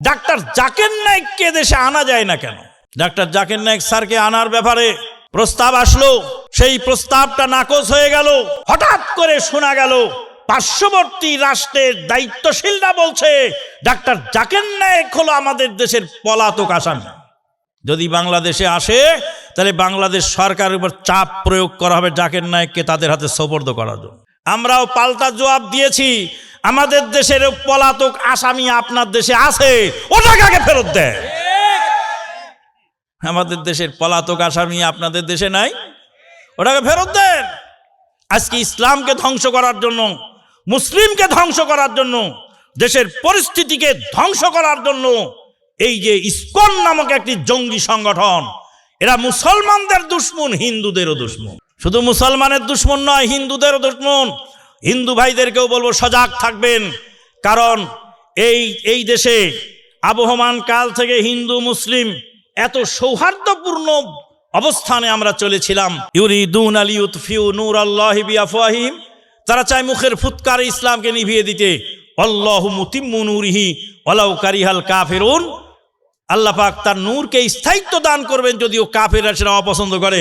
Doctor Zakir নায়েককে দেশে আনা যায় না কেন? ডাক্তার জাকির নায়েক স্যারকে আনার ব্যাপারে প্রস্তাব আসলো, সেই প্রস্তাবটা নাকচ হয়ে গেল। হঠাৎ করে শোনা গেল পার্শ্ববর্তী রাষ্ট্রের দায়িত্বশীলরা বলছে ডাক্তার জাকির নায়েক হলো আমাদের দেশের পলাতক আসামি। যদি বাংলাদেশে আসে তাহলে বাংলাদেশ সরকারের উপর চাপ প্রয়োগ করা হবে জাকির নায়েককে তাদের হাতে সোপর্দ করার জন্য। আমরাও পাল্টা জবাব দিয়েছি, আমাদের দেশের পলাতক আসামি আপনার দেশে আছে, ওটাকে আগে ফেরত দেয়। আমাদের দেশের পলাতক আসামি আপনাদের দেশে নাই, ওটাকে ফেরত দেন। আজকে ইসলামকে ধ্বংস করার জন্য, মুসলিমকে ধ্বংস করার জন্য, দেশের পরিস্থিতিকে ধ্বংস করার জন্য এই যে ইসকন নামক একটি জঙ্গি সংগঠন, এরা মুসলমানদের দুশমন, হিন্দুদেরও দুশমন। শুধু মুসলমানের দুশমন নয়, হিন্দুদেরও দুশমন। হিন্দু ভাইদেরকেও বলবো সজাগ থাকবেন, কারণ এই দেশে আবহমান কাল থেকে হিন্দু মুসলিম এত সৌহার্দ্যপূর্ণ অবস্থানে আমরা চলেছিলাম। ইউরিদুনা লিইউতফিউ নূরাল্লাহি বিআফওয়াহিহিম, তারা চায় মুখের ফুৎকারে ইসলামকে নিভিয়ে দিতে। আল্লাহু মুতিম্মু নূরিহি ওয়ালাউ কারিহাল কাফিরুন, আল্লাহ পাক তার নূরকে স্থায়িত্ব দান করবেন যদিও কাফেররা সেটা অপছন্দ করে।